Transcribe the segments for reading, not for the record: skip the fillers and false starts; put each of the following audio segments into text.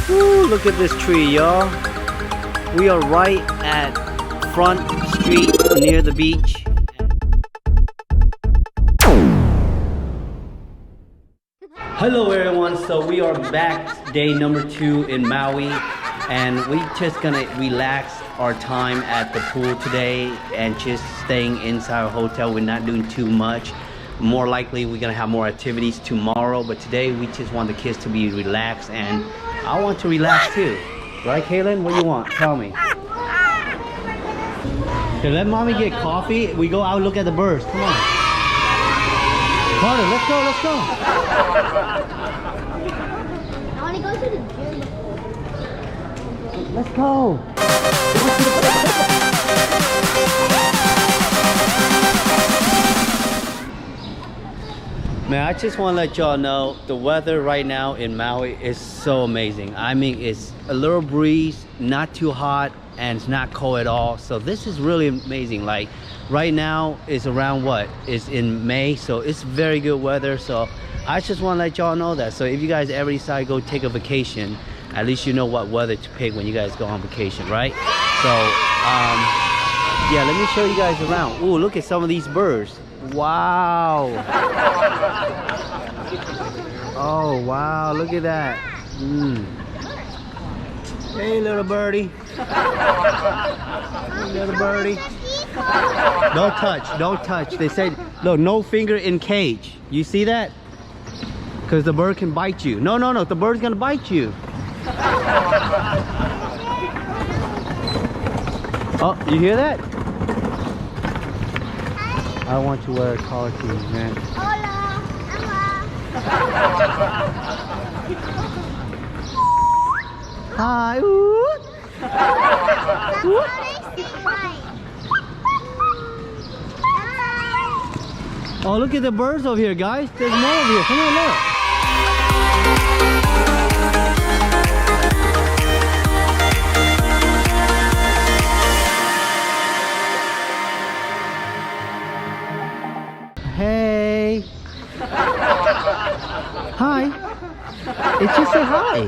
Woo, look at this tree, y'all. We are right at Front Street near the beach. Hello everyone, so we are back day number 2 in Maui, and we just gonna relax our time at the pool today and just staying inside our hotel. We're not doing too much. More likely we're gonna have more activities tomorrow, but today we just want the kids to be relaxed, and I want to relax too. Right, Kaylin? What do you want? Tell me. Okay, let mommy get coffee. We go out and look at the birds. Come on. Carter, let's go, let's go. I want to go to the gym. Let's go. Man, I just want to let y'all know the weather right now in Maui is so amazing. I mean, it's a little breeze, not too hot, and it's not cold at all. So this is really amazing. Like right now is around what? It's in May, so it's very good weather. So I just want to let y'all know that. So if you guys ever decide to go take a vacation, at least you know what weather to pick when you guys go on vacation, right? So yeah, let me show you guys around. Ooh, look at some of these birds. Wow. Oh wow, look at that. Hey little birdie. Hey little birdie. Don't touch, don't touch. They said look, no finger in cage. You see that? Because the bird can bite you. No, no, no, the bird's gonna bite you. Oh, you hear that? I want to wear a collar to you, man. Hola. Hi. Ooh. Oh, look at the birds over here, guys. There's more over here. Come on, look. Hey. Hi. It just said hi.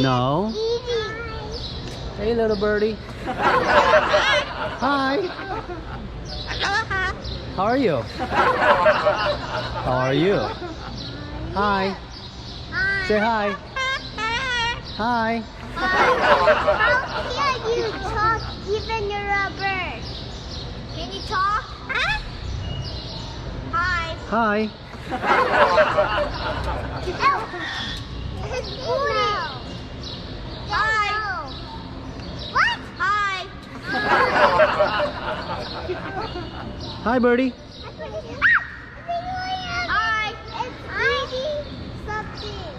No. Hey, little birdie. Hi. How are you? How are you? Hi. Say hi. Hi. How can you talk even you're a bird? Can you talk? Hi. Hi. Hi. What? Hi. Hi, birdie. Hi. It's eating something.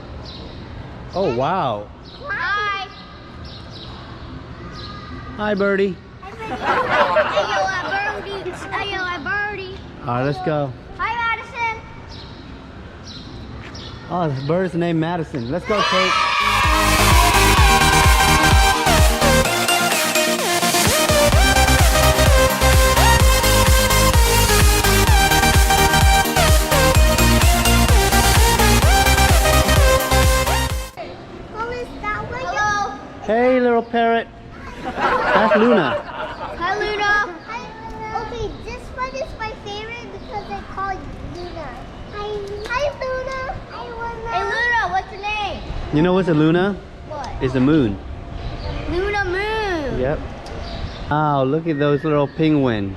Oh, wow. Hi. Hi, birdie. Ayo, a birdie. Ayo, a birdie. All right, let's go. Hi, Madison. Oh, the bird's named Madison. Let's go, Kate. Hello. Hey, little parrot. That's Luna. Hi, Luna. Okay, this one is my favorite because I call it Luna. Hi, Luna. Hi, Luna. Hey, Luna, what's your name? You know what's a Luna? What? It's the moon. Luna Moon. Yep. Wow, look at those little penguins.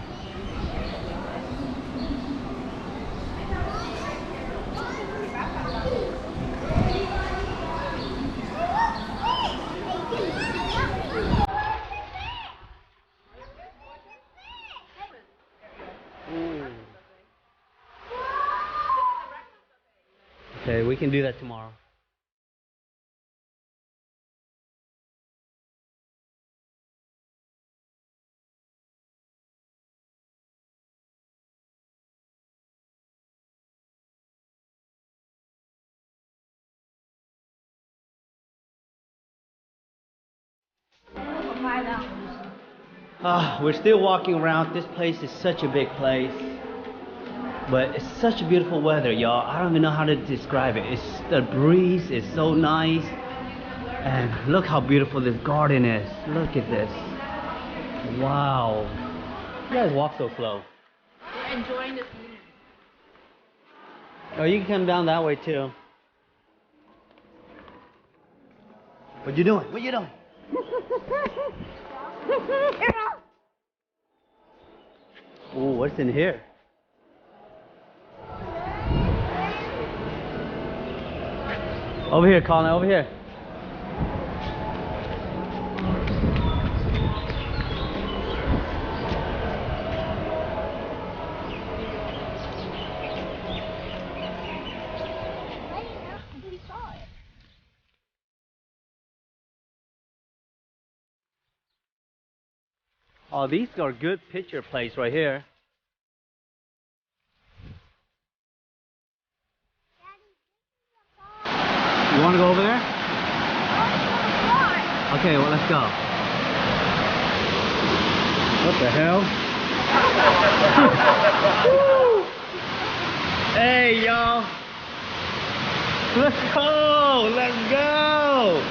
Okay, we can do that tomorrow. We're still walking around. This place is such a big place. But it's such beautiful weather, y'all. I don't even know how to describe it. It's the breeze is so nice. And look how beautiful this garden is. Look at this. Wow. You guys walk so slow. We're enjoying this view. Oh, you can come down that way too. What you doing? What you doing? Ooh, what's in here? Over here, Colin, over here. Oh, these are good picture place right here. You want to go over there? Okay, well, let's go. What the hell? Hey, y'all. Let's go. Let's go.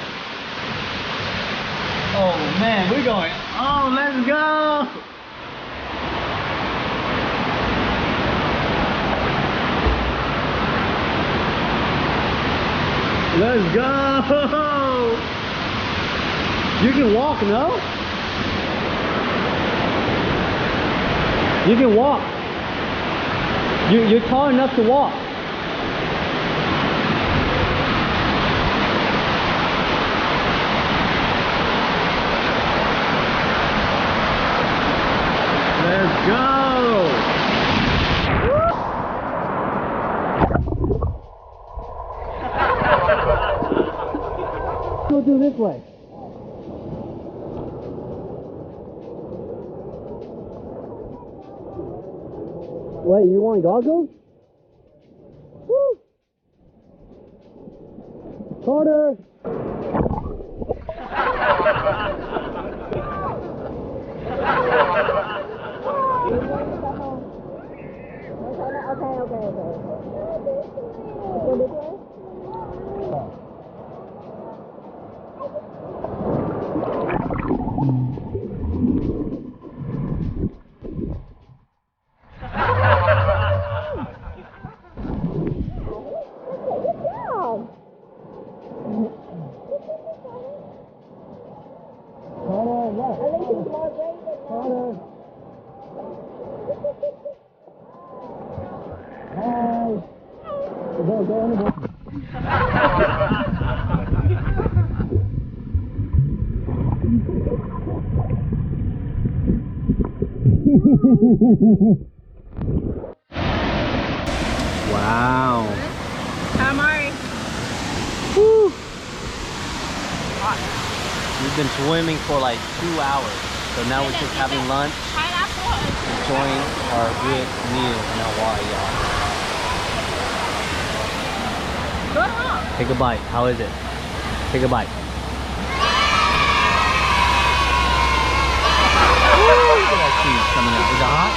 Oh, man, we're going. Oh, let's go. Let's go! You can walk, no? You can walk. You're tall enough to walk. Let's go! Go do this way. Wait, you want goggles? Woo! Carter! Wow. Hi, Mari. Woo. We've been swimming for like 2 hours. So now we're just having lunch, enjoying our good meal in Hawaii, y'all. Take a bite. How is it? Take a bite. Look at that cheese coming out. Is it hot?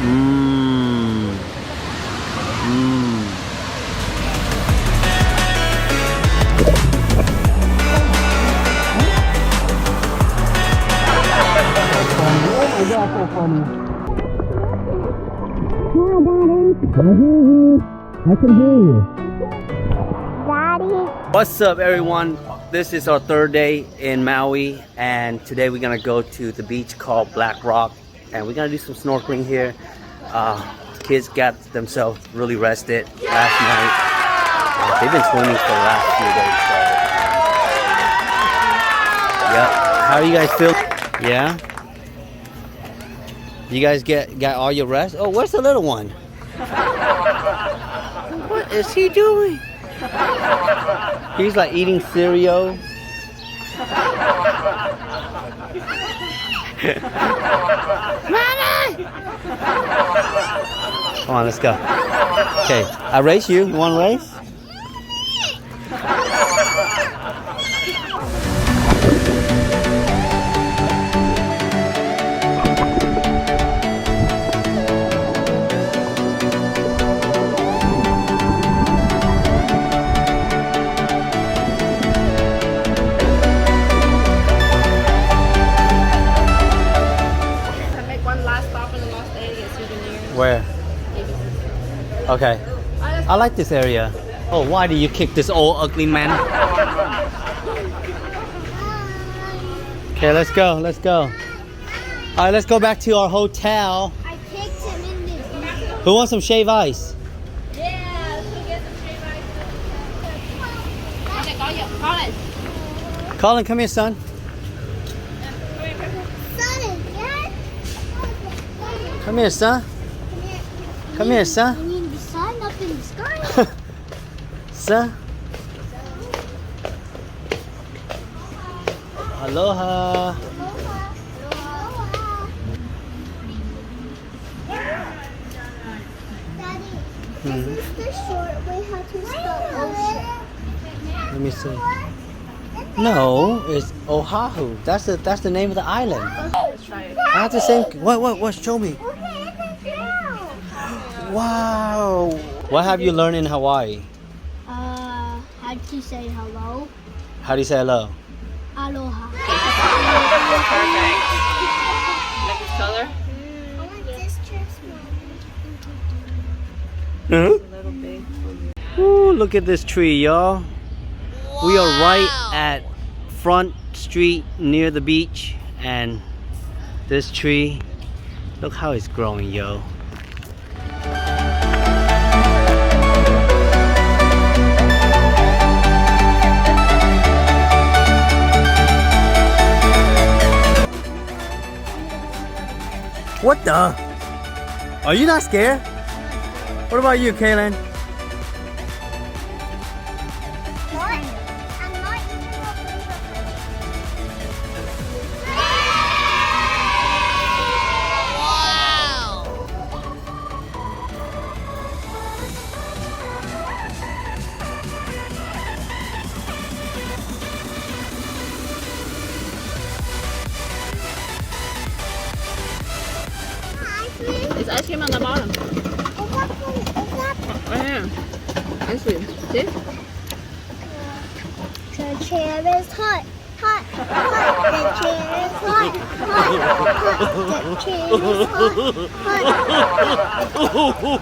Mmm. Mmm. Oh my God, so funny. I can hear you. Daddy. What's up, everyone? This is our third day in Maui, and today we're gonna go to the beach called Black Rock, and we're gonna do some snorkeling here. Kids got themselves really rested last night. They've been swimming for the last few days, so yep. How are you guys feeling? Yeah. You guys got all your rest? Oh, where's the little one? What is he doing? He's like eating cereal. Mommy! Come on, let's go. Okay, I race you. You want to race? Okay. I like this area. Oh, why do you kick this old ugly man? Okay, let's go. Let's go. All right, let's go back to our hotel. I kicked him in the Who wants some shave ice? Yeah, let's go get some shave ice. Okay, Colin. Colin, come here, son. Come here, son. Come here, son. We need the sun up in the sky. Son. Aloha. Daddy, this is the short way how to spell ocean. Let me see. No, it's Oahu. That's the name of the island. Let's try it. I have the same. What? Show me. Wow. What have you learned in Hawaii? How to say hello? How do you say hello? Aloha. Perfect. Like this color? I want this dress Huh? A little big. Ooh, look at this tree, y'all. We are right at Front Street near the beach, and this tree, look how it's growing, yo. What the? Are you not scared? What about you, Kaylin? It's ice cream on the bottom. Right here. Ice cream. See? The chair is hot, hot, hot. The chair is hot, hot, hot. The chair is hot, hot.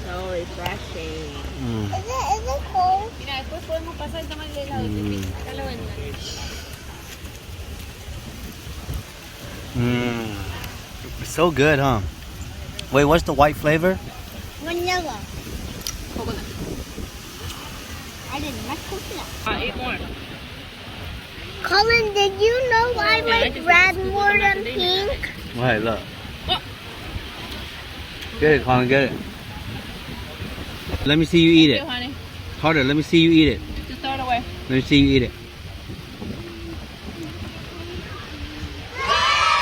So refreshing. Is it cold? Mira, después podemos pasar el tamaño de helado. Acá lo venden. It's so good, huh? Wait, what's the white flavor? Vanilla. Coconut. I didn't like coconut. Eat more. Colin, did you know I like red more than pink? Wait, look. Get it, Colin, get it. Let me see you eat Here, it. honey. Carter, let me see you eat it. Just throw it away. Let me see you eat it.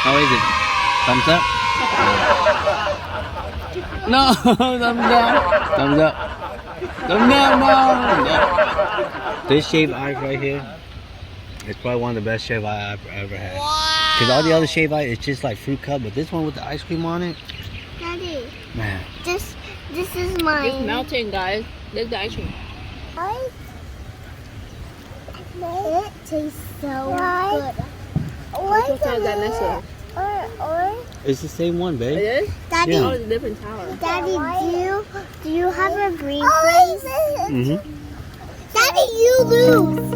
How is it? Thumbs up? No, thumbs down. Thumbs up. Thumbs down, no. This shaved ice right here is probably one of the best shaved ice I've ever had. Because all the other shaved ice, it's just like fruit cup, but this one with the ice cream on it, Daddy, man. this is mine. It's melting, guys. Look at the ice cream. It tastes so good. Which hotel is that next to? It's the same one, babe. It is? Daddy, Yeah. Oh, it's a different tower. Daddy, do you have a green place? Mm-hmm. Daddy, you lose.